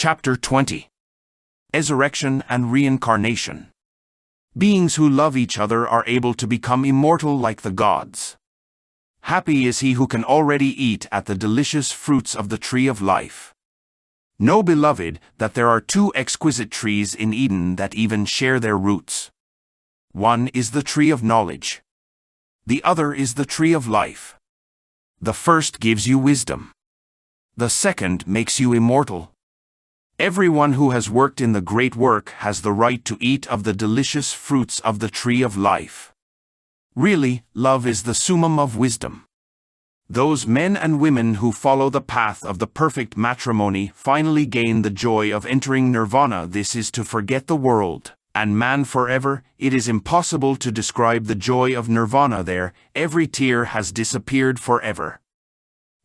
Chapter 20. Resurrection and Reincarnation. Beings who love each other are able to become immortal like the gods. Happy is he who can already eat at the delicious fruits of the tree of life. Know, beloved, that there are two exquisite trees in Eden that even share their roots. One is the tree of knowledge. The other is the tree of life. The first gives you wisdom. The second makes you immortal. Everyone who has worked in the great work has the right to eat of the delicious fruits of the tree of life. Really, love is the summum of wisdom. Those men and women who follow the path of the perfect matrimony finally gain the joy of entering nirvana. This is to forget the world and man forever. It is impossible to describe the joy of nirvana there. Every tear has disappeared forever.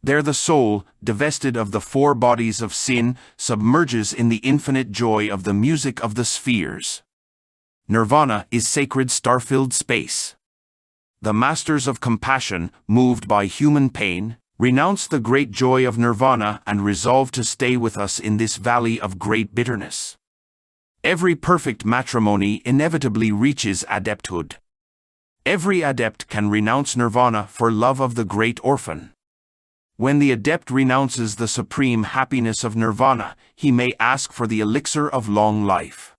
There the soul, divested of the four bodies of sin, submerges in the infinite joy of the music of the spheres. Nirvana is sacred star-filled space. The masters of compassion, moved by human pain, renounce the great joy of nirvana and resolve to stay with us in this valley of great bitterness. Every perfect matrimony inevitably reaches adepthood. Every adept can renounce nirvana for love of the great orphan. When the adept renounces the supreme happiness of nirvana, he may ask for the elixir of long life.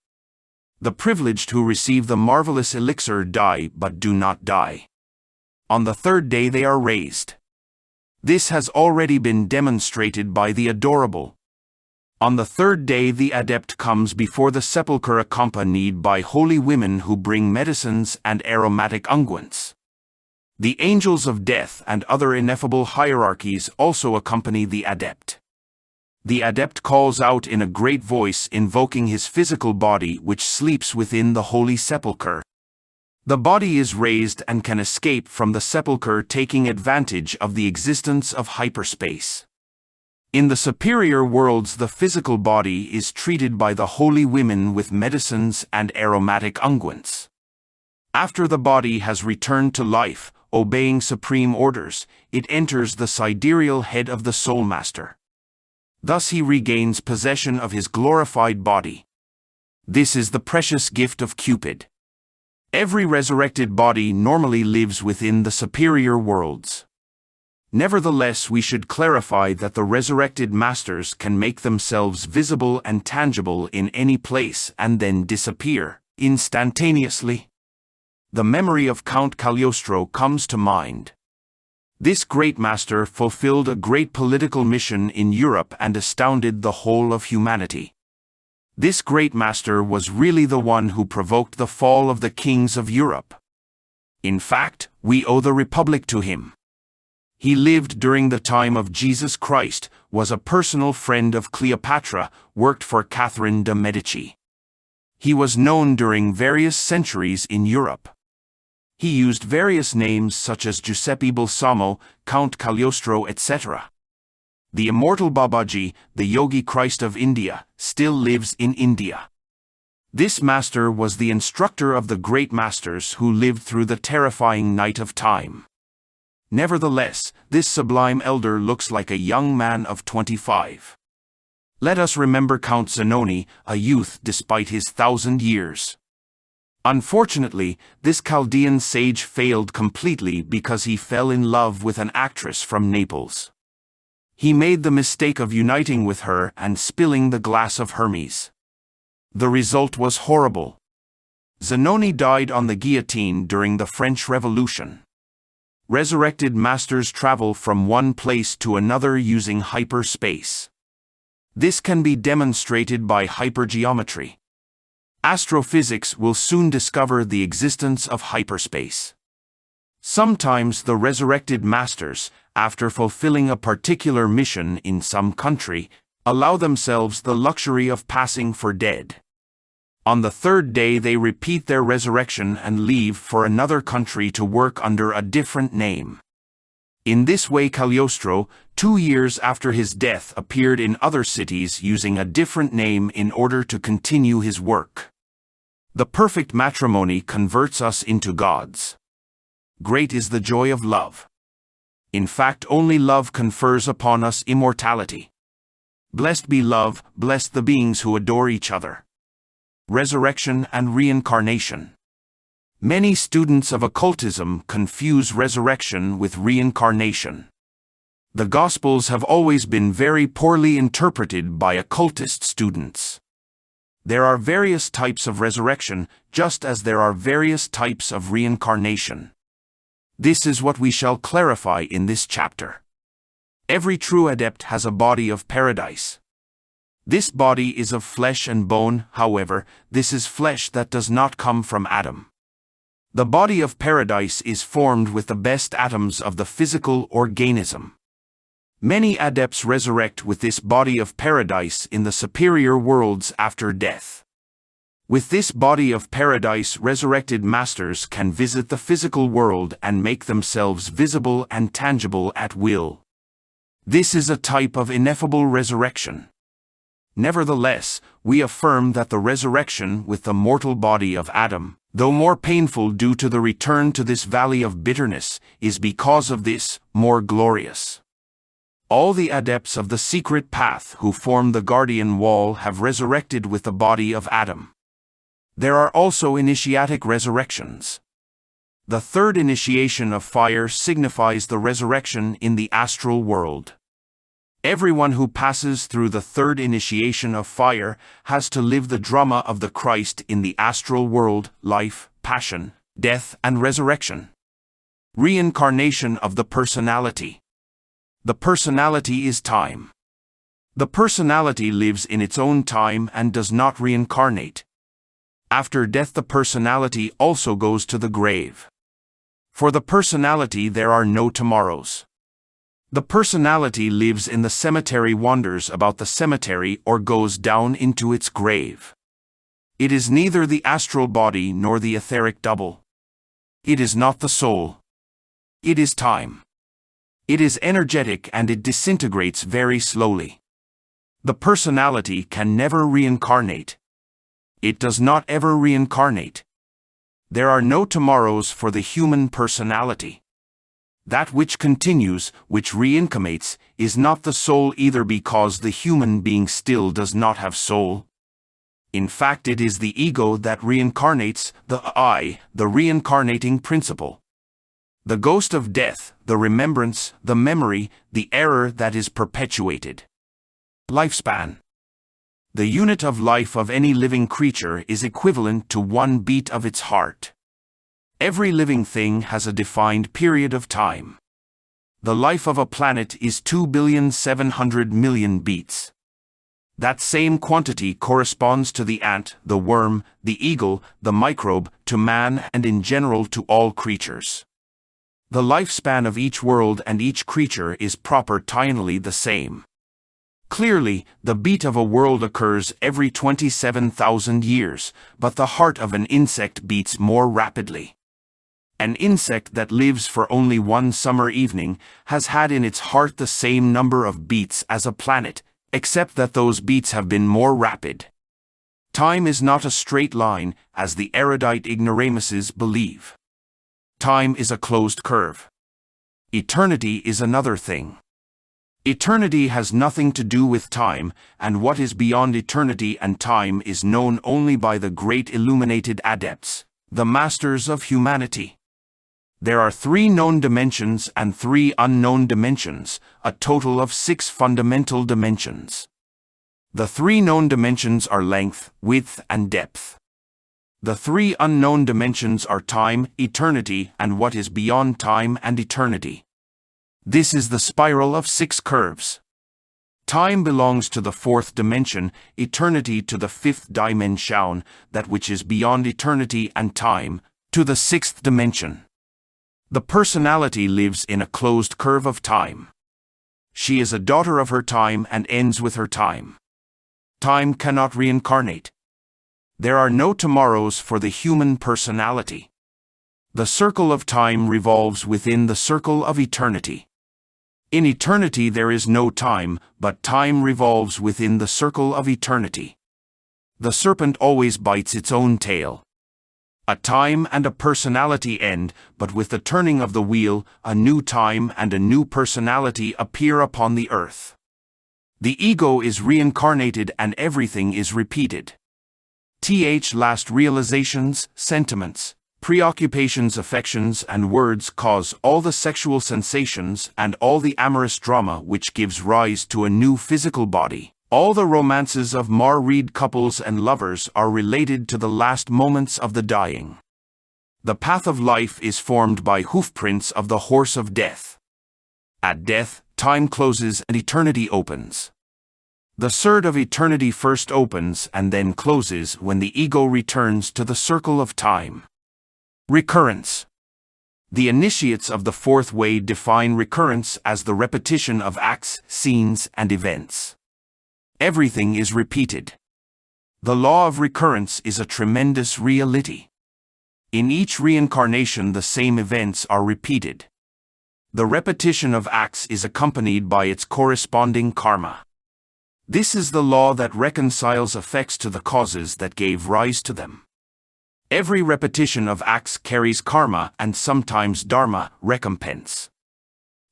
The privileged who receive the marvelous elixir die but do not die. On the third day they are raised. This has already been demonstrated by the adorable. On the third day the adept comes before the sepulchre accompanied by holy women who bring medicines and aromatic unguents. The angels of death and other ineffable hierarchies also accompany the adept. The adept calls out in a great voice, invoking his physical body which sleeps within the holy sepulchre. The body is raised and can escape from the sepulchre, taking advantage of the existence of hyperspace. In the superior worlds, the physical body is treated by the holy women with medicines and aromatic unguents. After the body has returned to life, obeying supreme orders, it enters the sidereal head of the soul master. Thus he regains possession of his glorified body. This is the precious gift of Cupid. Every resurrected body normally lives within the superior worlds. Nevertheless, we should clarify that the resurrected masters can make themselves visible and tangible in any place and then disappear instantaneously. The memory of Count Cagliostro comes to mind. This great master fulfilled a great political mission in Europe and astounded the whole of humanity. This great master was really the one who provoked the fall of the kings of Europe. In fact, we owe the Republic to him. He lived during the time of Jesus Christ, was a personal friend of Cleopatra, worked for Catherine de' Medici. He was known during various centuries in Europe. He used various names such as Giuseppe Balsamo, Count Cagliostro, etc. The immortal Babaji, the Yogi Christ of India, still lives in India. This master was the instructor of the great masters who lived through the terrifying night of time. Nevertheless, this sublime elder looks like a young man of 25. Let us remember Count Zanoni, a youth despite his 1,000 years. Unfortunately, this Chaldean sage failed completely because he fell in love with an actress from Naples. He made the mistake of uniting with her and spilling the glass of Hermes. The result was horrible. Zanoni died on the guillotine during the French Revolution. Resurrected masters travel from one place to another using hyperspace. This can be demonstrated by hypergeometry. Astrophysics will soon discover the existence of hyperspace. Sometimes the resurrected masters, after fulfilling a particular mission in some country, allow themselves the luxury of passing for dead. On the third day they repeat their resurrection and leave for another country to work under a different name. In this way Cagliostro, 2 years after his death, appeared in other cities using a different name in order to continue his work. The perfect matrimony converts us into gods. Great is the joy of love. In fact, only love confers upon us immortality. Blessed be love, blessed the beings who adore each other. Resurrection and reincarnation. Many students of occultism confuse resurrection with reincarnation. The Gospels have always been very poorly interpreted by occultist students. There are various types of resurrection, just as there are various types of reincarnation. This is what we shall clarify in this chapter. Every true adept has a body of paradise. This body is of flesh and bone, however, this is flesh that does not come from Adam. The body of paradise is formed with the best atoms of the physical organism. Many adepts resurrect with this body of paradise in the superior worlds after death. With this body of paradise, resurrected masters can visit the physical world and make themselves visible and tangible at will. This is a type of ineffable resurrection. Nevertheless, we affirm that the resurrection with the mortal body of Adam, though more painful due to the return to this valley of bitterness, is because of this more glorious. All the adepts of the secret path who form the guardian wall have resurrected with the body of Adam. There are also initiatic resurrections. The third initiation of fire signifies the resurrection in the astral world. Everyone who passes through the third initiation of fire has to live the drama of the Christ in the astral world: life, passion, death, and resurrection. Reincarnation of the personality. The personality is time. The personality lives in its own time and does not reincarnate. After death, the personality also goes to the grave. For the personality there are no tomorrows. The personality lives in the cemetery, wanders about the cemetery, or goes down into its grave. It is neither the astral body nor the etheric double. It is not the soul. It is time. It is energetic and it disintegrates very slowly. The personality can never reincarnate. It does not ever reincarnate. There are no tomorrows for the human personality. That which continues, which reincarnates, is not the soul either, because the human being still does not have soul. In fact, it is the ego that reincarnates, the I, the reincarnating principle. The ghost of death, the remembrance, the memory, the error that is perpetuated. Lifespan. The unit of life of any living creature is equivalent to one beat of its heart. Every living thing has a defined period of time. The life of a planet is 2,700,000,000 beats. That same quantity corresponds to the ant, the worm, the eagle, the microbe, to man, and in general to all creatures. The lifespan of each world and each creature is proportionally the same. Clearly, the beat of a world occurs every 27,000 years, but the heart of an insect beats more rapidly. An insect that lives for only one summer evening has had in its heart the same number of beats as a planet, except that those beats have been more rapid. Time is not a straight line, as the erudite ignoramuses believe. Time is a closed curve. Eternity is another thing. Eternity has nothing to do with time, and what is beyond eternity and time is known only by the great illuminated adepts, the masters of humanity. There are 3 known dimensions and 3 unknown dimensions, a total of 6 fundamental dimensions. The 3 known dimensions are length, width, and depth. The 3 unknown dimensions are time, eternity, and what is beyond time and eternity. This is the spiral of 6 curves. Time belongs to the 4th dimension, eternity to the 5th dimension, that which is beyond eternity and time, to the 6th dimension. The personality lives in a closed curve of time. She is a daughter of her time and ends with her time. Time cannot reincarnate. There are no tomorrows for the human personality. The circle of time revolves within the circle of eternity. In eternity there is no time, but time revolves within the circle of eternity. The serpent always bites its own tail. A time and a personality end, but with the turning of the wheel, a new time and a new personality appear upon the earth. The ego is reincarnated and everything is repeated. Last realizations, sentiments, preoccupations, affections, and words cause all the sexual sensations and all the amorous drama which gives rise to a new physical body. All the romances of married couples and lovers are related to the last moments of the dying. The path of life is formed by hoofprints of the horse of death. At death, time closes and eternity opens. The sword of eternity first opens and then closes when the ego returns to the circle of time. Recurrence. The initiates of the fourth way define recurrence as the repetition of acts, scenes, and events. Everything is repeated. The law of recurrence is a tremendous reality. In each reincarnation the same events are repeated. The repetition of acts is accompanied by its corresponding karma. This is the law that reconciles effects to the causes that gave rise to them. Every repetition of acts carries karma and sometimes dharma, recompense.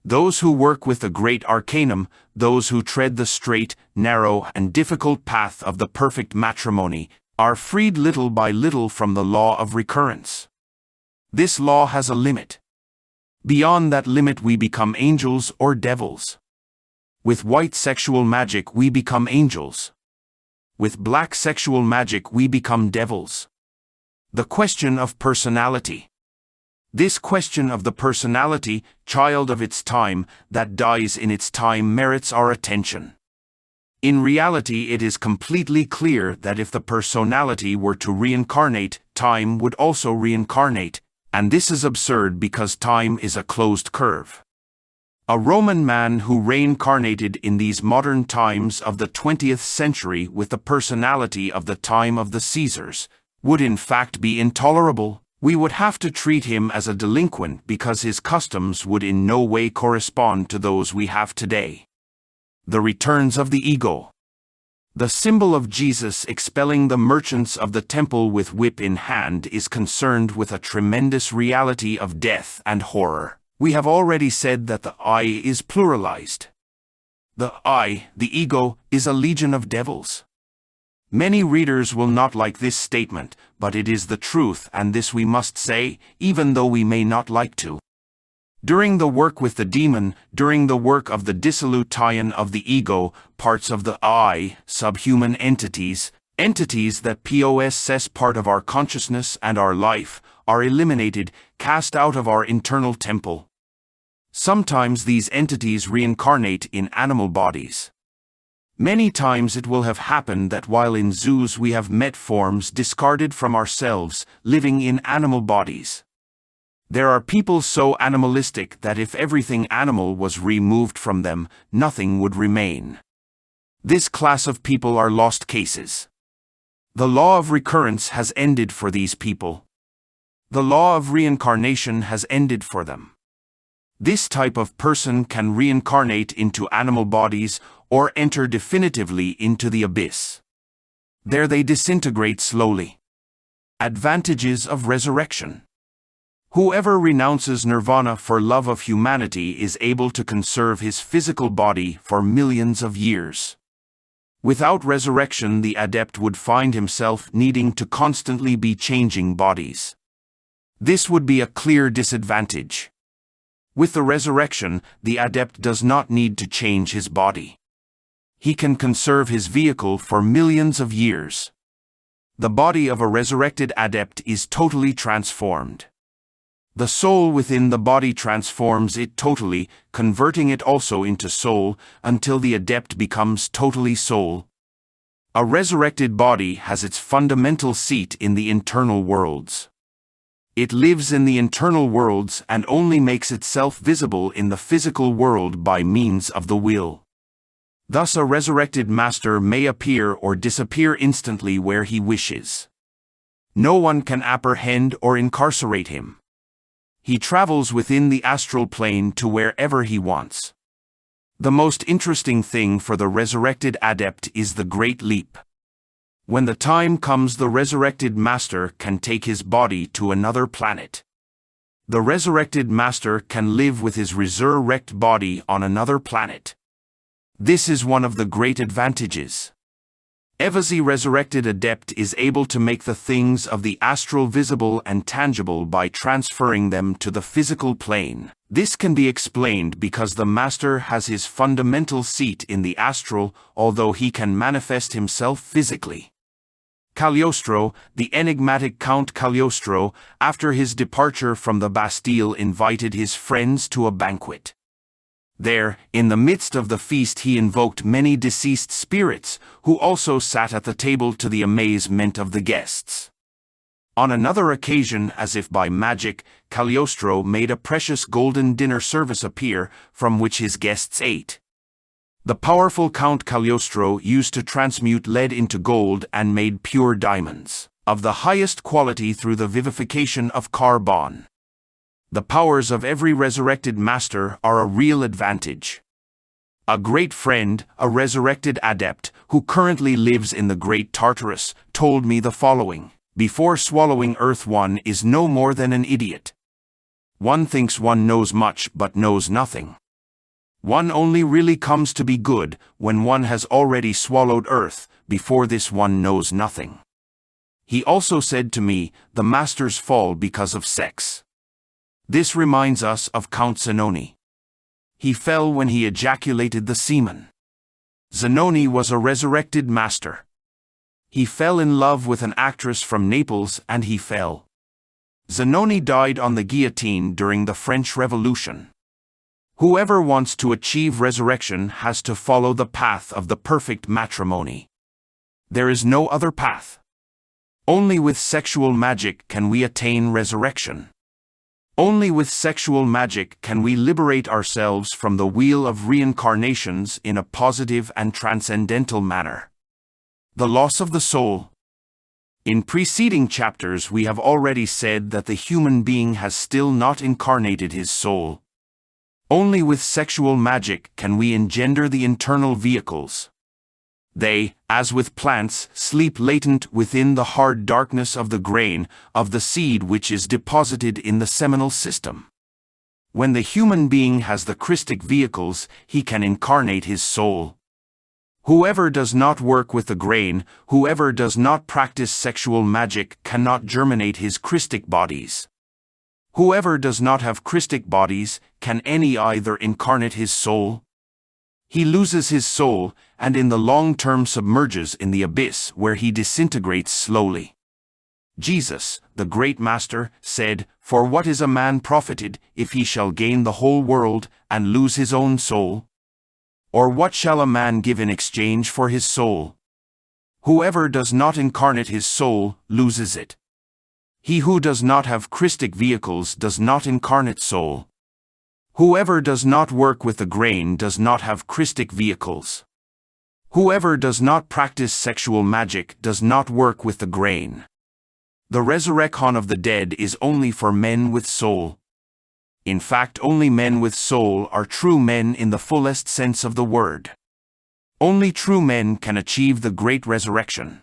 Those who work with the great arcanum, those who tread the straight, narrow, and difficult path of the perfect matrimony, are freed little by little from the law of recurrence. This law has a limit. Beyond that limit we become angels or devils. With white sexual magic we become angels. With black sexual magic we become devils. The question of personality. This question of the personality, child of its time, that dies in its time merits our attention. In reality it is completely clear that if the personality were to reincarnate, time would also reincarnate, and this is absurd because time is a closed curve. A Roman man who reincarnated in these modern times of the 20th century with the personality of the time of the Caesars would in fact be intolerable. We would have to treat him as a delinquent because his customs would in no way correspond to those we have today. The returns of the ego. The symbol of Jesus expelling the merchants of the temple with whip in hand is concerned with a tremendous reality of death and horror. We have already said that the I is pluralized. The I, the ego, is a legion of devils. Many readers will not like this statement, but it is the truth, and this we must say, even though we may not like to. During the work with the demon, during the work of the dissolution of the ego, parts of the I, subhuman entities that possess part of our consciousness and our life, are eliminated, cast out of our internal temple. Sometimes these entities reincarnate in animal bodies. Many times it will have happened that while in zoos we have met forms discarded from ourselves, living in animal bodies. There are people so animalistic that if everything animal was removed from them, nothing would remain. This class of people are lost cases. The law of recurrence has ended for these people. The law of reincarnation has ended for them. This type of person can reincarnate into animal bodies or enter definitively into the abyss. There they disintegrate slowly. Advantages of resurrection. Whoever renounces nirvana for love of humanity is able to conserve his physical body for millions of years. Without resurrection, the adept would find himself needing to constantly be changing bodies. This would be a clear disadvantage. With the resurrection, the adept does not need to change his body. He can conserve his vehicle for millions of years. The body of a resurrected adept is totally transformed. The soul within the body transforms it totally, converting it also into soul, until the adept becomes totally soul. A resurrected body has its fundamental seat in the internal worlds. It lives in the internal worlds and only makes itself visible in the physical world by means of the will. Thus a resurrected master may appear or disappear instantly where he wishes. No one can apprehend or incarcerate him. He travels within the astral plane to wherever he wants. The most interesting thing for the resurrected adept is the Great Leap. When the time comes, the resurrected master can take his body to another planet. The resurrected master can live with his resurrected body on another planet. This is one of the great advantages. The resurrected adept is able to make the things of the astral visible and tangible by transferring them to the physical plane. This can be explained because the master has his fundamental seat in the astral, although he can manifest himself physically. Cagliostro, the enigmatic Count Cagliostro, after his departure from the Bastille, invited his friends to a banquet. There, in the midst of the feast, he invoked many deceased spirits, who also sat at the table to the amazement of the guests. On another occasion, as if by magic, Cagliostro made a precious golden dinner service appear, from which his guests ate. The powerful Count Cagliostro used to transmute lead into gold and made pure diamonds, of the highest quality through the vivification of carbon. The powers of every resurrected master are a real advantage. A great friend, a resurrected adept, who currently lives in the great Tartarus, told me the following: before swallowing earth, one is no more than an idiot. One thinks one knows much but knows nothing. One only really comes to be good when one has already swallowed earth. Before this one knows nothing. He also said to me, the masters fall because of sex. This reminds us of Count Zanoni. He fell when he ejaculated the semen. Zanoni was a resurrected master. He fell in love with an actress from Naples and he fell. Zanoni died on the guillotine during the French Revolution. Whoever wants to achieve resurrection has to follow the path of the perfect matrimony. There is no other path. Only with sexual magic can we attain resurrection. Only with sexual magic can we liberate ourselves from the wheel of reincarnations in a positive and transcendental manner. The loss of the soul. In preceding chapters we have already said that the human being has still not incarnated his soul. Only with sexual magic can we engender the internal vehicles. They, as with plants, sleep latent within the hard darkness of the grain, of the seed which is deposited in the seminal system. When the human being has the cryptic vehicles, he can incarnate his soul. Whoever does not work with the grain, whoever does not practice sexual magic cannot germinate his cryptic bodies. Whoever does not have cryptic bodies, can any either incarnate his soul? He loses his soul, and in the long term submerges in the abyss where he disintegrates slowly. Jesus, the great master, said, "For what is a man profited, if he shall gain the whole world, and lose his own soul? Or what shall a man give in exchange for his soul? Whoever does not incarnate his soul, loses it. He who does not have cryptic vehicles does not incarnate soul. Whoever does not work with the grain does not have cryptic vehicles. Whoever does not practice sexual magic does not work with the grain. The resurrection of the dead is only for men with soul. In fact, only men with soul are true men in the fullest sense of the word. Only true men can achieve the great resurrection.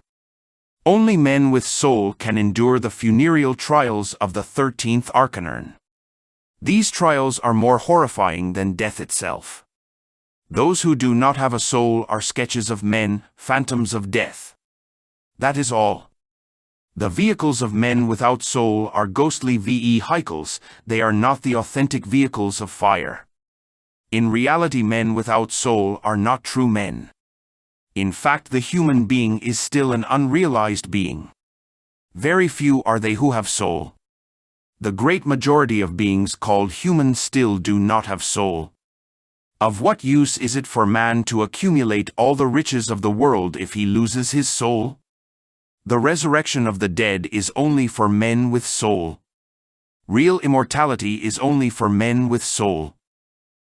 Only men with soul can endure the funereal trials of the 13th arcanern. These trials are more horrifying than death itself. Those who do not have a soul are sketches of men, phantoms of death. That is all. The vehicles of men without soul are ghostly vehicles, they are not the authentic vehicles of fire. In reality, men without soul are not true men. In fact, the human being is still an unrealized being. Very few are they who have soul. The great majority of beings called human still do not have soul. Of what use is it for man to accumulate all the riches of the world if he loses his soul? The resurrection of the dead is only for men with soul. Real immortality is only for men with soul.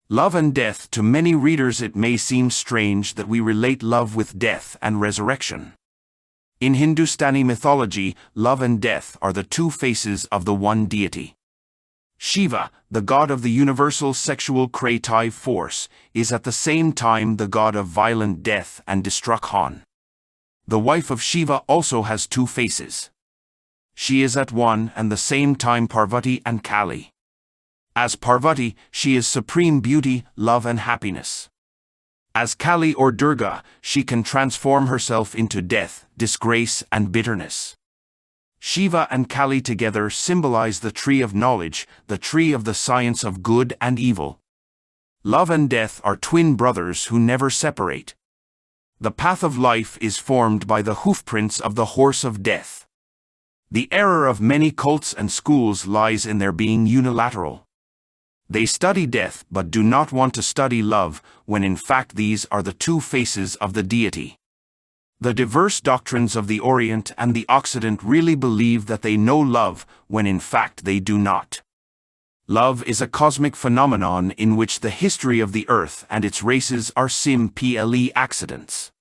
Love and death. To many readers it may seem strange that we relate love with death and resurrection. In Hindustani mythology, love and death are the two faces of the one deity. Shiva, the god of the universal sexual creative force, is at the same time the god of violent death and destruction. The wife of Shiva also has two faces. She is at one and the same time Parvati and Kali. As Parvati, she is supreme beauty, love and happiness. As Kali or Durga, she can transform herself into death, disgrace, and bitterness. Shiva and Kali together symbolize the tree of knowledge, the tree of the science of good and evil. Love and death are twin brothers who never separate. The path of life is formed by the hoofprints of the horse of death. The error of many cults and schools lies in their being unilateral. They study death but do not want to study love, when in fact these are the two faces of the deity. The diverse doctrines of the Orient and the Occident really believe that they know love, when in fact they do not. Love is a cosmic phenomenon in which the history of the earth and its races are simple accidents.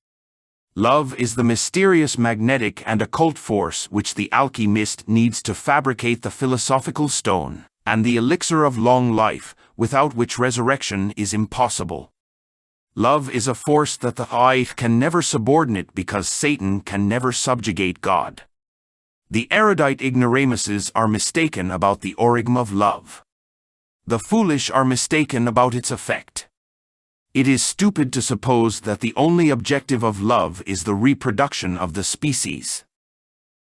Love is the mysterious magnetic and occult force which the alchemist needs to fabricate the philosophical stone, and the elixir of long life, without which resurrection is impossible. Love is a force that the I can never subordinate because Satan can never subjugate God. The erudite ignoramuses are mistaken about the origin of love. The foolish are mistaken about its effect. It is stupid to suppose that the only objective of love is the reproduction of the species.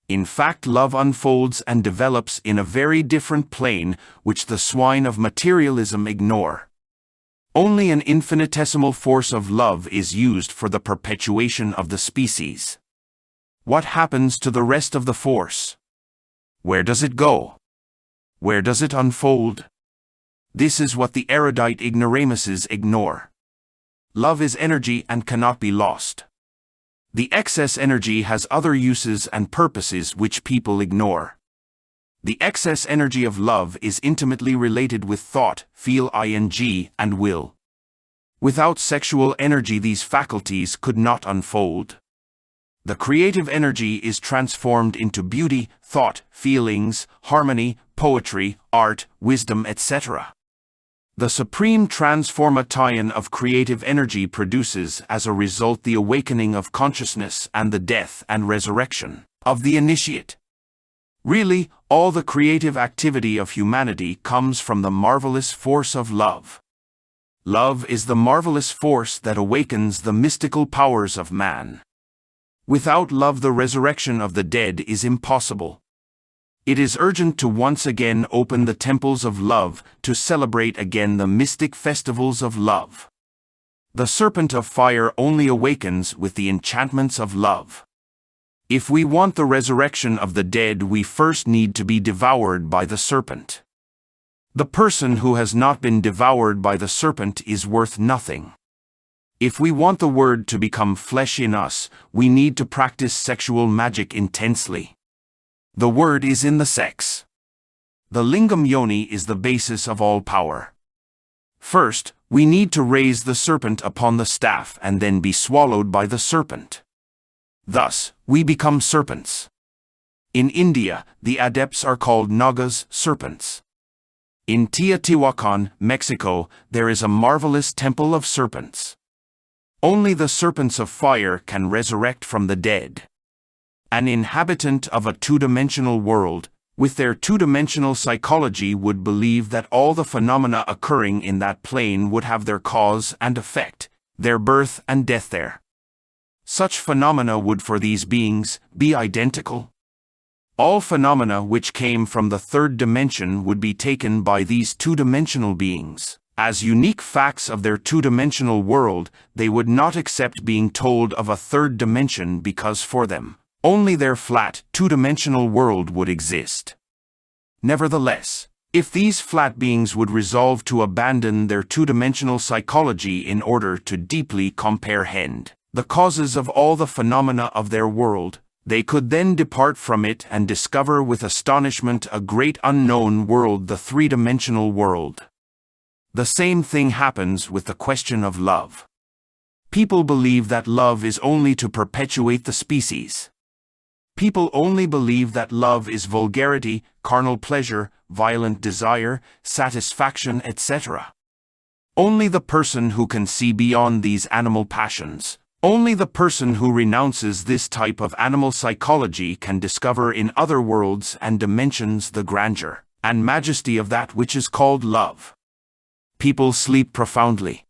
In fact, love unfolds and develops in a very different plane, which the swine of materialism ignore. Only an infinitesimal force of love is used for the perpetuation of the species. What happens to the rest of the force? Where does it go? Where does it unfold? This is what the erudite ignoramuses ignore. Love is energy and cannot be lost. The excess energy has other uses and purposes which people ignore. The excess energy of love is intimately related with thought, feeling, and will. Without sexual energy, these faculties could not unfold. The creative energy is transformed into beauty, thought, feelings, harmony, poetry, art, wisdom, etc. The supreme transformation of creative energy produces as a result the awakening of consciousness and the death and resurrection of the initiate. Really, all the creative activity of humanity comes from the marvelous force of love. Love is the marvelous force that awakens the mystical powers of man. Without love, the resurrection of the dead is impossible. It is urgent to once again open the temples of love, to celebrate again the mystic festivals of love. The serpent of fire only awakens with the enchantments of love. If we want the resurrection of the dead, we first need to be devoured by the serpent. The person who has not been devoured by the serpent is worth nothing. If we want the word to become flesh in us, we need to practice sexual magic intensely. The word is in the sex. The lingam yoni is the basis of all power. First, we need to raise the serpent upon the staff and then be swallowed by the serpent. Thus, we become serpents. In India, the adepts are called nagas, serpents. In Teotihuacan, Mexico, there is a marvelous temple of serpents. Only the serpents of fire can resurrect from the dead. An inhabitant of a two-dimensional world, with their two-dimensional psychology, would believe that all the phenomena occurring in that plane would have their cause and effect, their birth and death there. Such phenomena would for these beings be identical. All phenomena which came from the third dimension would be taken by these two-dimensional beings as unique facts of their two-dimensional world. They would not accept being told of a third dimension because for them, only their flat, two-dimensional world would exist. Nevertheless, if these flat beings would resolve to abandon their two-dimensional psychology in order to deeply comprehend the causes of all the phenomena of their world, they could then depart from it and discover with astonishment a great unknown world, the three-dimensional world. The same thing happens with the question of love. People believe that love is only to perpetuate the species. People only believe that love is vulgarity, carnal pleasure, violent desire, satisfaction, etc. Only the person who can see beyond these animal passions, only the person who renounces this type of animal psychology can discover in other worlds and dimensions the grandeur and majesty of that which is called love. People sleep profoundly.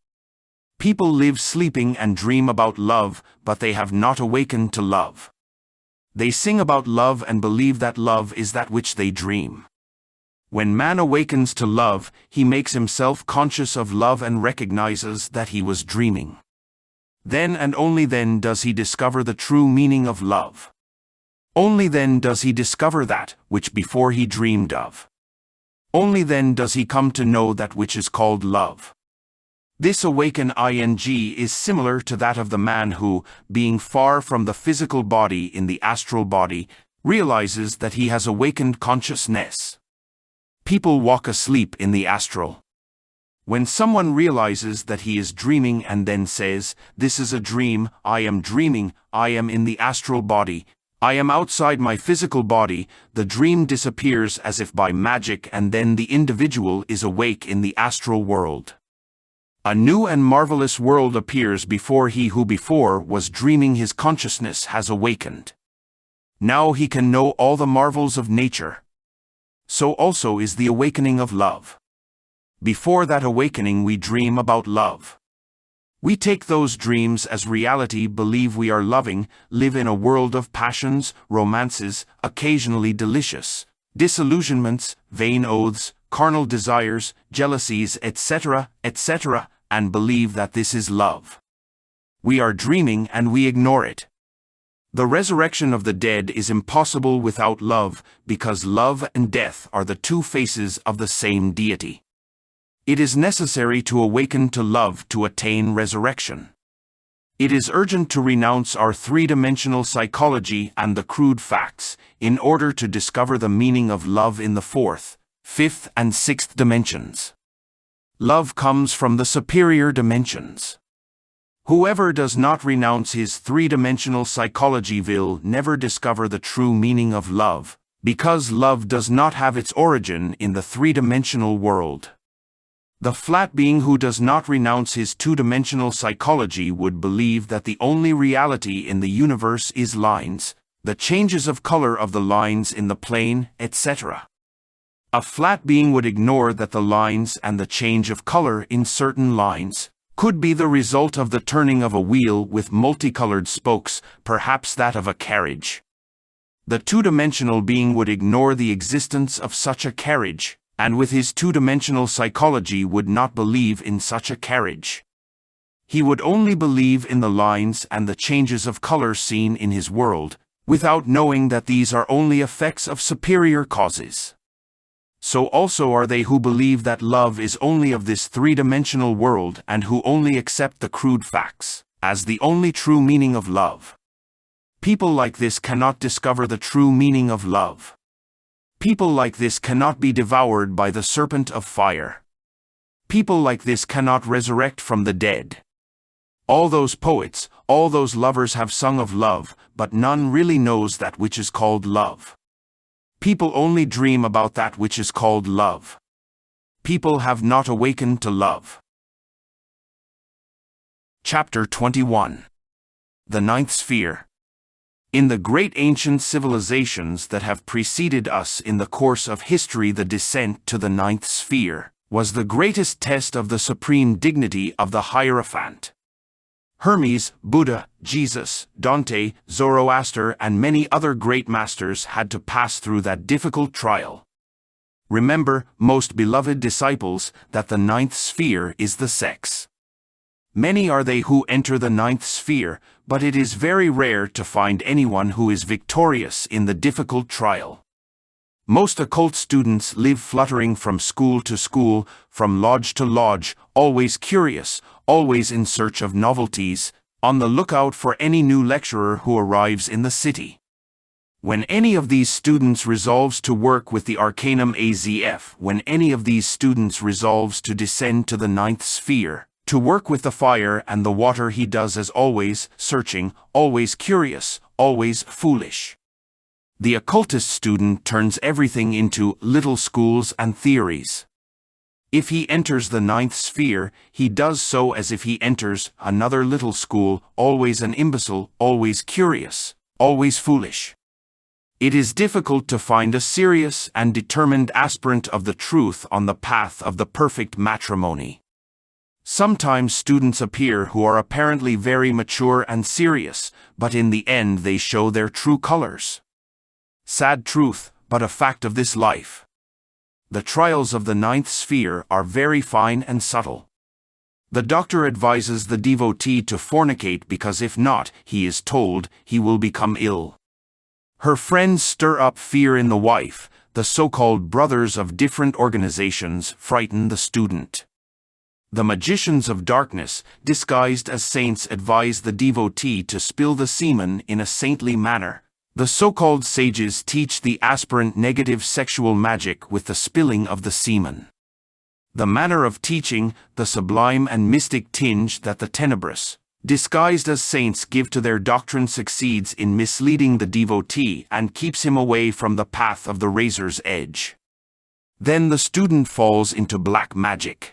People live sleeping and dream about love, but they have not awakened to love. They sing about love and believe that love is that which they dream. When man awakens to love, he makes himself conscious of love and recognizes that he was dreaming. Then and only then does he discover the true meaning of love. Only then does he discover that which before he dreamed of. Only then does he come to know that which is called love. This awaken ing is similar to that of the man who, being far from the physical body in the astral body, realizes that he has awakened consciousness. People walk asleep in the astral. When someone realizes that he is dreaming and then says, "This is a dream, I am dreaming, I am in the astral body, I am outside my physical body," the dream disappears as if by magic, and then the individual is awake in the astral world. A new and marvelous world appears before he who before was dreaming. His consciousness has awakened. Now he can know all the marvels of nature. So also is the awakening of love. Before that awakening we dream about love. We take those dreams as reality, believe we are loving, live in a world of passions, romances, occasionally delicious, disillusionments, vain oaths, carnal desires, jealousies, etc., etc., and believe that this is love. We are dreaming and we ignore it. The resurrection of the dead is impossible without love, because love and death are the two faces of the same deity. It is necessary to awaken to love to attain resurrection. It is urgent to renounce our three-dimensional psychology and the crude facts, in order to discover the meaning of love in the fourth, fifth, and sixth dimensions. Love comes from the superior dimensions. Whoever does not renounce his three-dimensional psychology will never discover the true meaning of love, because love does not have its origin in the three-dimensional world. The flat being who does not renounce his two-dimensional psychology would believe that the only reality in the universe is lines, the changes of color of the lines in the plane, etc. A flat being would ignore that the lines and the change of color in certain lines could be the result of the turning of a wheel with multicolored spokes, perhaps that of a carriage. The two-dimensional being would ignore the existence of such a carriage, and with his two-dimensional psychology would not believe in such a carriage. He would only believe in the lines and the changes of color seen in his world, without knowing that these are only effects of superior causes. So also are they who believe that love is only of this three-dimensional world and who only accept the crude facts as the only true meaning of love. People like this cannot discover the true meaning of love. People like this cannot be devoured by the serpent of fire. People like this cannot resurrect from the dead. All those poets, all those lovers have sung of love, but none really knows that which is called love. People only dream about that which is called love. People have not awakened to love. Chapter 21. The Ninth Sphere. In the great ancient civilizations that have preceded us in the course of history, the descent to the ninth sphere was the greatest test of the supreme dignity of the Hierophant. Hermes, Buddha, Jesus, Dante, Zoroaster, and many other great masters had to pass through that difficult trial. Remember, most beloved disciples, that the ninth sphere is the sex. Many are they who enter the ninth sphere, but it is very rare to find anyone who is victorious in the difficult trial. Most occult students live fluttering from school to school, from lodge to lodge, always curious, always in search of novelties, on the lookout for any new lecturer who arrives in the city. When any of these students resolves to work with the Arcanum AZF, when any of these students resolves to descend to the ninth sphere, to work with the fire and the water, he does as always, searching, always curious, always foolish. The occultist student turns everything into little schools and theories. If he enters the ninth sphere, he does so as if he enters another little school, always an imbecile, always curious, always foolish. It is difficult to find a serious and determined aspirant of the truth on the path of the perfect matrimony. Sometimes students appear who are apparently very mature and serious, but in the end they show their true colors. Sad truth, but a fact of this life. The trials of the ninth sphere are very fine and subtle. The doctor advises the devotee to fornicate because if not, he is told, he will become ill. Her friends stir up fear in the wife. The so-called brothers of different organizations frighten the student. The magicians of darkness, disguised as saints, advise the devotee to spill the semen in a saintly manner. The so-called sages teach the aspirant negative sexual magic with the spilling of the semen. The manner of teaching, the sublime and mystic tinge that the tenebrous, disguised as saints give to their doctrine succeeds in misleading the devotee and keeps him away from the path of the razor's edge. Then the student falls into black magic.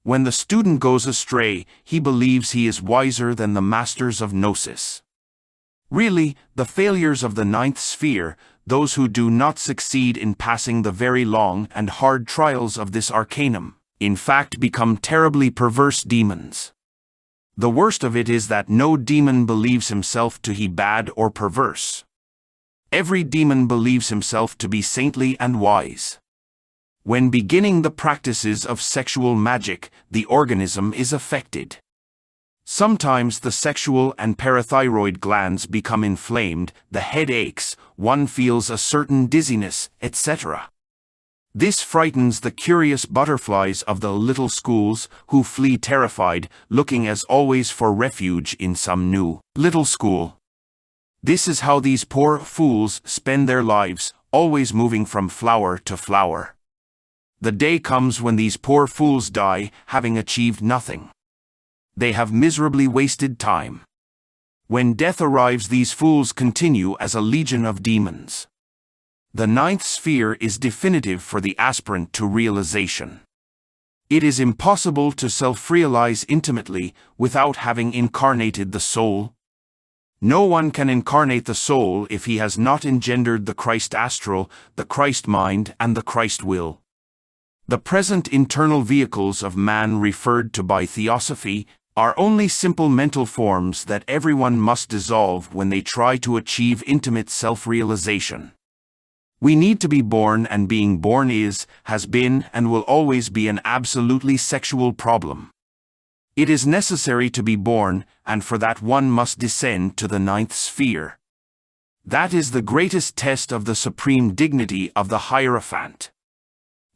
When the student goes astray, he believes he is wiser than the masters of Gnosis. Really, the failures of the ninth sphere, those who do not succeed in passing the very long and hard trials of this arcanum, in fact become terribly perverse demons. The worst of it is that no demon believes himself to be bad or perverse. Every demon believes himself to be saintly and wise. When beginning the practices of sexual magic, the organism is affected. Sometimes the sexual and parathyroid glands become inflamed, the head aches, one feels a certain dizziness, etc. This frightens the curious butterflies of the little schools, who flee terrified, looking as always for refuge in some new little school. This is how these poor fools spend their lives, always moving from flower to flower. The day comes when these poor fools die, having achieved nothing. They have miserably wasted time. When death arrives, these fools continue as a legion of demons. The ninth sphere is definitive for the aspirant to realization. It is impossible to self-realize intimately without having incarnated the soul. No one can incarnate the soul if he has not engendered the Christ astral, the Christ mind, and the Christ will. The present internal vehicles of man referred to by theosophy are only simple mental forms that everyone must dissolve when they try to achieve intimate self-realization. We need to be born, and being born is, has been, and will always be an absolutely sexual problem. It is necessary to be born, and for that one must descend to the ninth sphere. That is the greatest test of the supreme dignity of the Hierophant.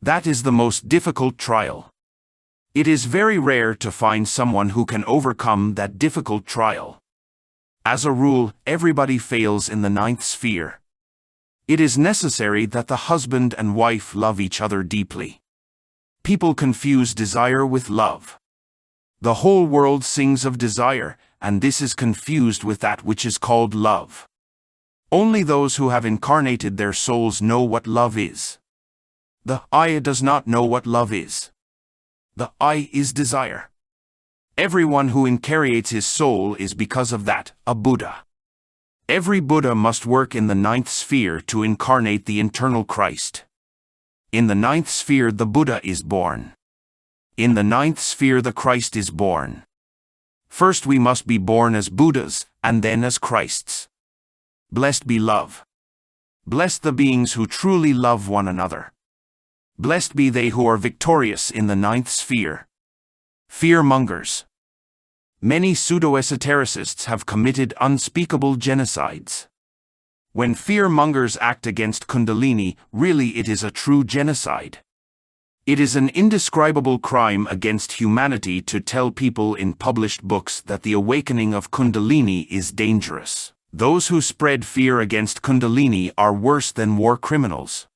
That is the most difficult trial. It is very rare to find someone who can overcome that difficult trial. As a rule, everybody fails in the ninth sphere. It is necessary that the husband and wife love each other deeply. People confuse desire with love. The whole world sings of desire, and this is confused with that which is called love. Only those who have incarnated their souls know what love is. The I does not know what love is. The I is desire. Everyone who incarnates his soul is because of that, a Buddha. Every Buddha must work in the ninth sphere to incarnate the internal Christ. In the ninth sphere the Buddha is born. In the ninth sphere the Christ is born. First we must be born as Buddhas, and then as Christs. Blessed be love. Blessed the beings who truly love one another. Blessed be they who are victorious in the ninth sphere. Fear-mongers. Many pseudo-esotericists have committed unspeakable genocides. When fear-mongers act against Kundalini, really it is a true genocide. It is an indescribable crime against humanity to tell people in published books that the awakening of Kundalini is dangerous. Those who spread fear against Kundalini are worse than war criminals.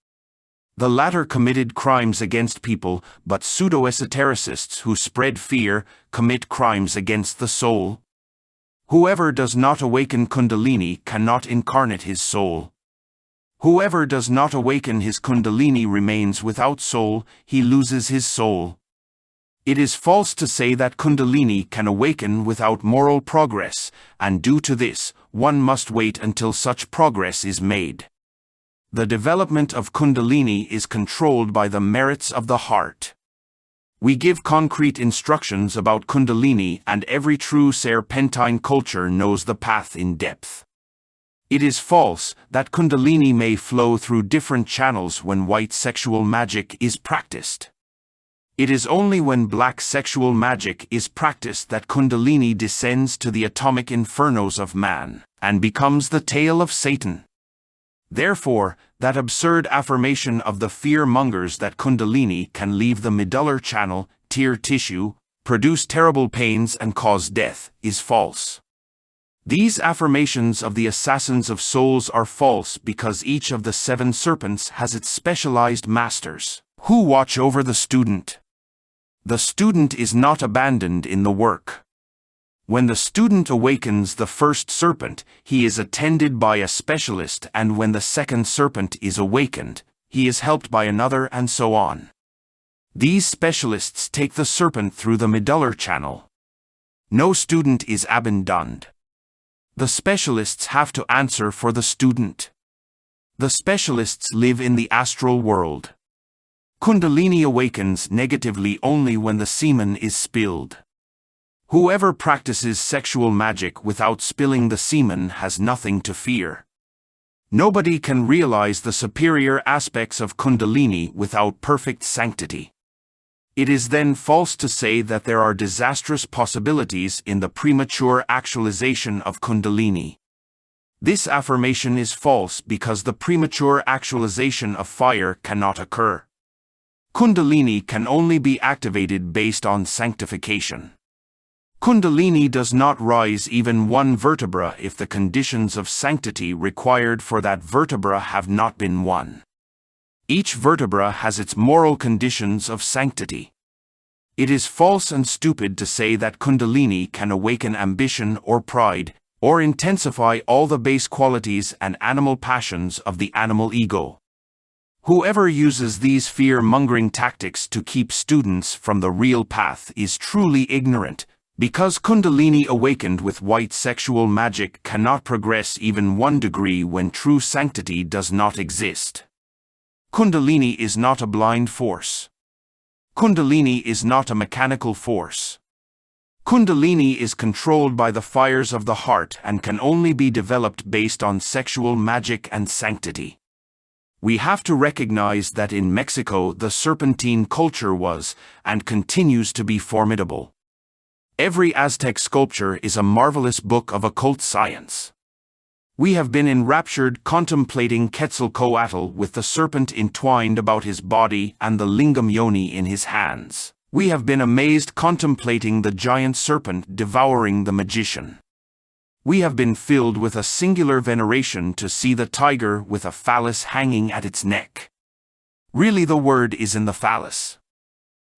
The latter committed crimes against people, but pseudo-esotericists who spread fear commit crimes against the soul. Whoever does not awaken Kundalini cannot incarnate his soul. Whoever does not awaken his Kundalini remains without soul, he loses his soul. It is false to say that Kundalini can awaken without moral progress, and due to this, one must wait until such progress is made. The development of Kundalini is controlled by the merits of the heart. We give concrete instructions about Kundalini, and every true serpentine culture knows the path in depth. It is false that Kundalini may flow through different channels when white sexual magic is practiced. It is only when black sexual magic is practiced that Kundalini descends to the atomic infernos of man and becomes the tail of Satan. Therefore, that absurd affirmation of the fear-mongers that Kundalini can leave the medullary channel, tear tissue, produce terrible pains and cause death, is false. These affirmations of the assassins of souls are false because each of the 7 serpents has its specialized masters, who watch over the student. The student is not abandoned in the work. When the student awakens the first serpent, he is attended by a specialist, and when the second serpent is awakened, he is helped by another, and so on. These specialists take the serpent through the medullary channel. No student is abandoned. The specialists have to answer for the student. The specialists live in the astral world. Kundalini awakens negatively only when the semen is spilled. Whoever practices sexual magic without spilling the semen has nothing to fear. Nobody can realize the superior aspects of Kundalini without perfect sanctity. It is then false to say that there are disastrous possibilities in the premature actualization of Kundalini. This affirmation is false because the premature actualization of fire cannot occur. Kundalini can only be activated based on sanctification. Kundalini does not rise even 1 vertebra if the conditions of sanctity required for that vertebra have not been won. Each vertebra has its moral conditions of sanctity. It is false and stupid to say that Kundalini can awaken ambition or pride, or intensify all the base qualities and animal passions of the animal ego. Whoever uses these fear-mongering tactics to keep students from the real path is truly ignorant, because Kundalini awakened with white sexual magic cannot progress even 1 degree when true sanctity does not exist. Kundalini is not a blind force. Kundalini is not a mechanical force. Kundalini is controlled by the fires of the heart and can only be developed based on sexual magic and sanctity. We have to recognize that in Mexico the serpentine culture was, and continues to be, formidable. Every Aztec sculpture is a marvelous book of occult science. We have been enraptured contemplating Quetzalcoatl with the serpent entwined about his body and the lingam yoni in his hands. We have been amazed contemplating the giant serpent devouring the magician. We have been filled with a singular veneration to see the tiger with a phallus hanging at its neck. Really, the word is in the phallus.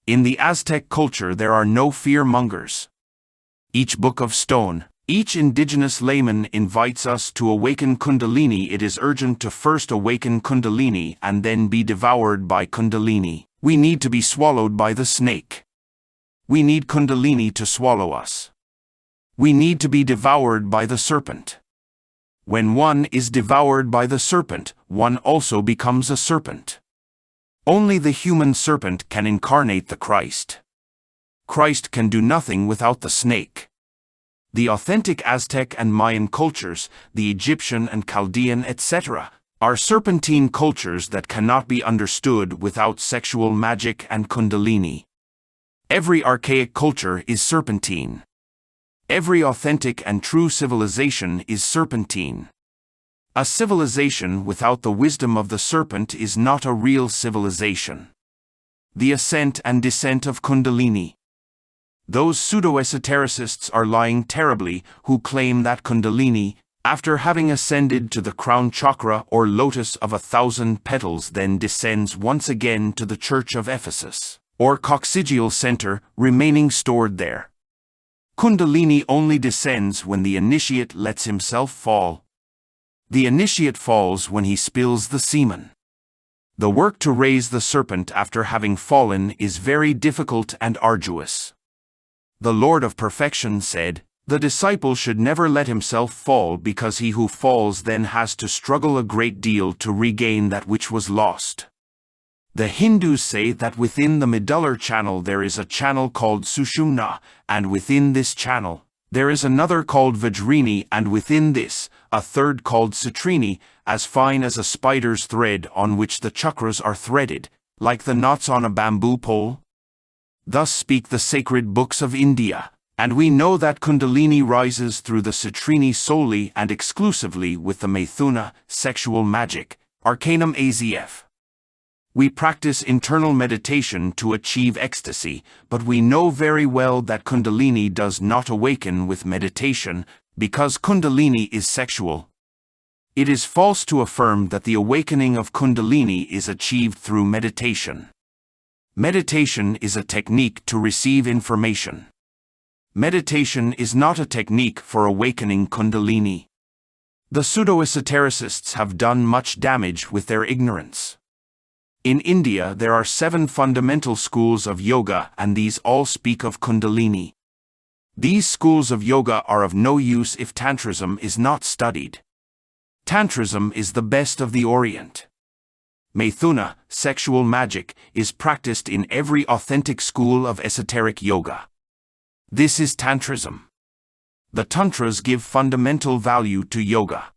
In the Aztec culture there are no fear-mongers. Each book of stone, each indigenous layman invites us to awaken Kundalini. It is urgent to first awaken Kundalini and then be devoured by Kundalini. We need to be swallowed by the snake. We need Kundalini to swallow us. We need to be devoured by the serpent. When one is devoured by the serpent, one also becomes a serpent. Only the human serpent can incarnate the Christ. Christ can do nothing without the snake. The authentic Aztec and Mayan cultures, the Egyptian and Chaldean, etc., are serpentine cultures that cannot be understood without sexual magic and Kundalini. Every archaic culture is serpentine. Every authentic and true civilization is serpentine. A civilization without the wisdom of the serpent is not a real civilization. The ascent and descent of Kundalini. Those pseudo-esotericists are lying terribly who claim that Kundalini, after having ascended to the crown chakra or lotus of 1,000 petals, then descends once again to the Church of Ephesus, or coccygeal center, remaining stored there. Kundalini only descends when the initiate lets himself fall. The initiate falls when he spills the semen. The work to raise the serpent after having fallen is very difficult and arduous. The Lord of Perfection said, "The disciple should never let himself fall, because he who falls then has to struggle a great deal to regain that which was lost." The Hindus say that within the medullary channel there is a channel called Sushumna, and within this channel, there is another called Vajrini, and within this, a third called Citrine, as fine as a spider's thread on which the chakras are threaded, like the knots on a bamboo pole. Thus speak the sacred books of India, and we know that Kundalini rises through the Citrine solely and exclusively with the Maithuna, sexual magic, Arcanum AZF. We practice internal meditation to achieve ecstasy, but we know very well that Kundalini does not awaken with meditation, because Kundalini is sexual. It is false to affirm that the awakening of Kundalini is achieved through meditation. Meditation is a technique to receive information. Meditation is not a technique for awakening Kundalini. The pseudo-esotericists have done much damage with their ignorance. In India there are 7 fundamental schools of yoga, and these all speak of Kundalini. These schools of yoga are of no use if Tantrism is not studied. Tantrism is the best of the Orient. Maithuna, sexual magic, is practiced in every authentic school of esoteric yoga. This is Tantrism. The Tantras give fundamental value to yoga.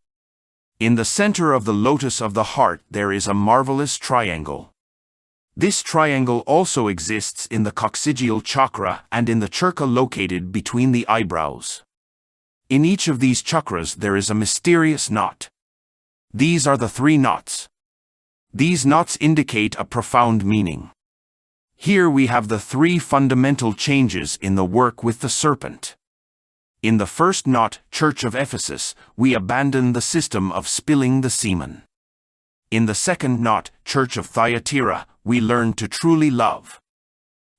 In the center of the lotus of the heart there is a marvelous triangle. This triangle also exists in the coccygeal chakra and in the chakra located between the eyebrows. In each of these chakras there is a mysterious knot. These are the 3 knots. These knots indicate a profound meaning. Here we have the 3 fundamental changes in the work with the serpent. In the first knot, Church of Ephesus, we abandon the system of spilling the semen. In the second knot, Church of Thyatira, we learn to truly love.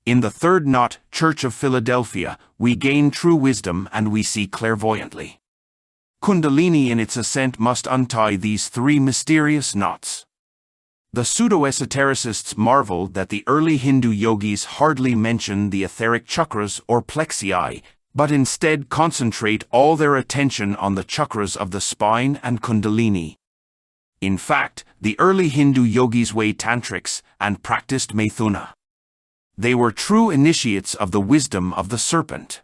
In the third knot, Church of Philadelphia, we gain true wisdom and we see clairvoyantly. Kundalini in its ascent must untie these 3 mysterious knots. The pseudo-esotericists marvel that the early Hindu yogis hardly mention the etheric chakras or plexi, but instead concentrate all their attention on the chakras of the spine and Kundalini. In fact, the early Hindu yogis were tantrics and practiced Maithuna. They were true initiates of the wisdom of the serpent.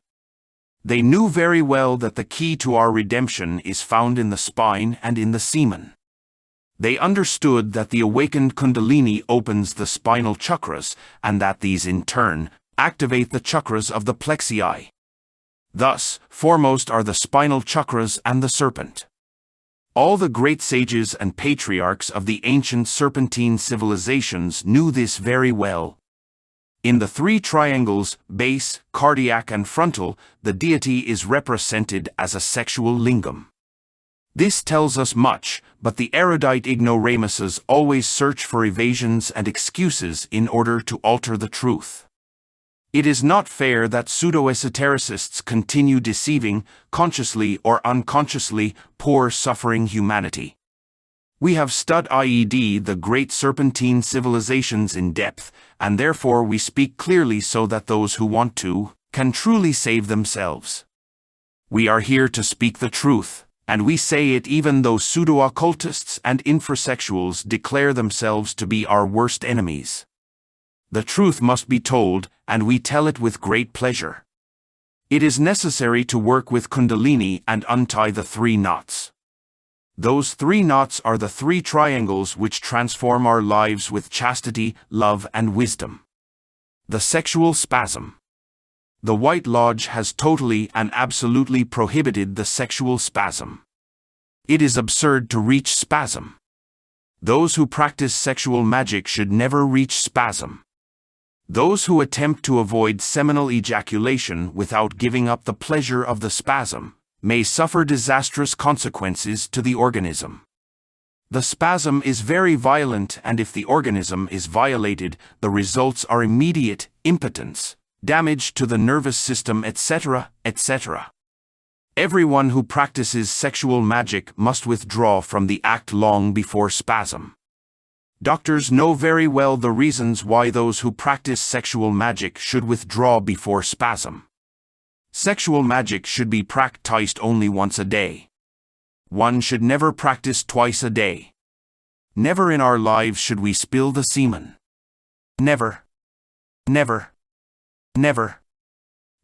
They knew very well that the key to our redemption is found in the spine and in the semen. They understood that the awakened Kundalini opens the spinal chakras and that these in turn activate the chakras of the plexi. Thus, foremost are the spinal chakras and the serpent. All the great sages and patriarchs of the ancient serpentine civilizations knew this very well. In the 3 triangles, base, cardiac and frontal, the deity is represented as a sexual lingam. This tells us much, but the erudite ignoramuses always search for evasions and excuses in order to alter the truth. It is not fair that pseudo-esotericists continue deceiving, consciously or unconsciously, poor suffering humanity. We have studied the great serpentine civilizations in depth, and therefore we speak clearly so that those who want to, can truly save themselves. We are here to speak the truth, and we say it even though pseudo-occultists and infrasexuals declare themselves to be our worst enemies. The truth must be told, and we tell it with great pleasure. It is necessary to work with Kundalini and untie the 3 knots. Those 3 knots are the 3 triangles which transform our lives with chastity, love and wisdom. The sexual spasm. The White Lodge has totally and absolutely prohibited the sexual spasm. It is absurd to reach spasm. Those who practice sexual magic should never reach spasm. Those who attempt to avoid seminal ejaculation without giving up the pleasure of the spasm may suffer disastrous consequences to the organism. The spasm is very violent, and if the organism is violated, the results are immediate impotence, damage to the nervous system, etc., etc. Everyone who practices sexual magic must withdraw from the act long before spasm. Doctors know very well the reasons why those who practice sexual magic should withdraw before spasm. Sexual magic should be practiced only once a day. One should never practice twice a day. Never in our lives should we spill the semen. Never. Never. Never.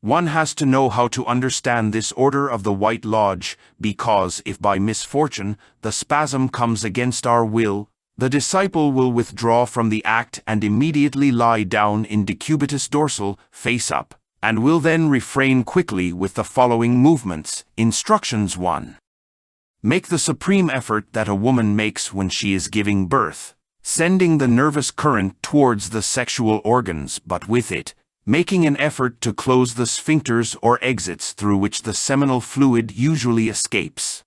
One has to know how to understand this order of the White Lodge, because if by misfortune the spasm comes against our will, the disciple will withdraw from the act and immediately lie down in decubitus dorsal, face up, and will then refrain quickly with the following movements. Instructions 1. Make the supreme effort that a woman makes when she is giving birth, sending the nervous current towards the sexual organs, but with it, making an effort to close the sphincters or exits through which the seminal fluid usually escapes.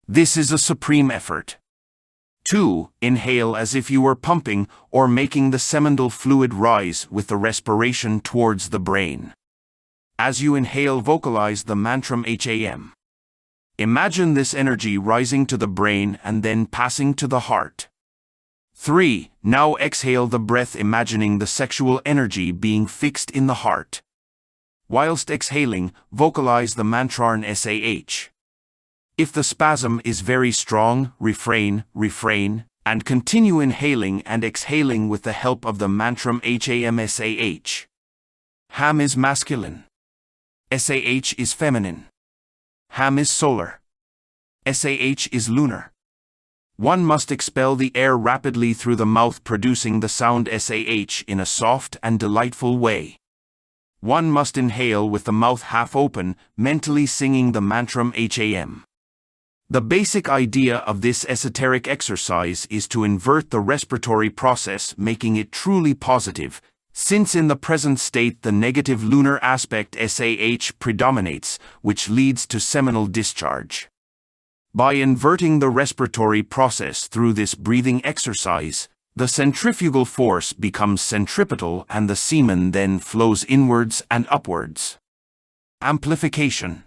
This is a supreme effort. 2. Inhale as if you were pumping or making the seminal fluid rise with the respiration towards the brain. As you inhale, vocalize the mantra HAM. Imagine this energy rising to the brain and then passing to the heart. 3. Now exhale the breath, imagining the sexual energy being fixed in the heart. Whilst exhaling, vocalize the mantra SAH. If the spasm is very strong, refrain, and continue inhaling and exhaling with the help of the mantra HAM-SAH. HAM is masculine. SAH is feminine. HAM is solar. SAH is lunar. One must expel the air rapidly through the mouth, producing the sound SAH in a soft and delightful way. One must inhale with the mouth half open, mentally singing the mantra HAM. The basic idea of this esoteric exercise is to invert the respiratory process, making it truly positive, since in the present state the negative lunar aspect SAH predominates, which leads to seminal discharge. By inverting the respiratory process through this breathing exercise, the centrifugal force becomes centripetal and the semen then flows inwards and upwards. Amplification.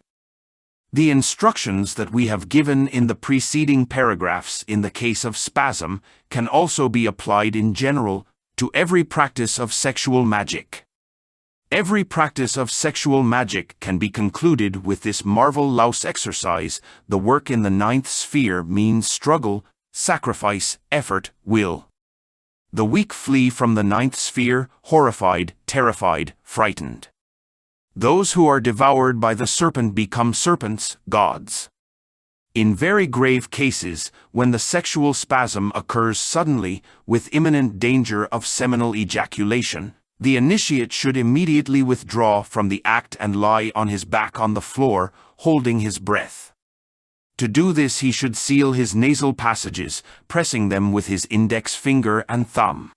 The instructions that we have given in the preceding paragraphs in the case of spasm can also be applied in general to every practice of sexual magic. Every practice of sexual magic can be concluded with this marvel-louse exercise. The work in the 9th sphere means struggle, sacrifice, effort, will. The weak flee from the 9th sphere, horrified, terrified, frightened. Those who are devoured by the serpent become serpents, gods. In very grave cases, when the sexual spasm occurs suddenly, with imminent danger of seminal ejaculation, the initiate should immediately withdraw from the act and lie on his back on the floor, holding his breath. To do this, he should seal his nasal passages, pressing them with his index finger and thumb.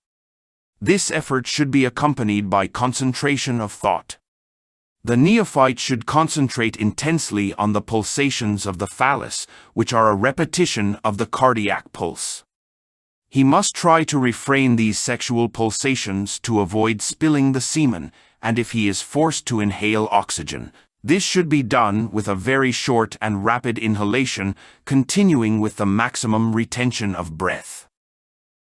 This effort should be accompanied by concentration of thought. The neophyte should concentrate intensely on the pulsations of the phallus, which are a repetition of the cardiac pulse. He must try to refrain these sexual pulsations to avoid spilling the semen, and if he is forced to inhale oxygen, this should be done with a very short and rapid inhalation, continuing with the maximum retention of breath.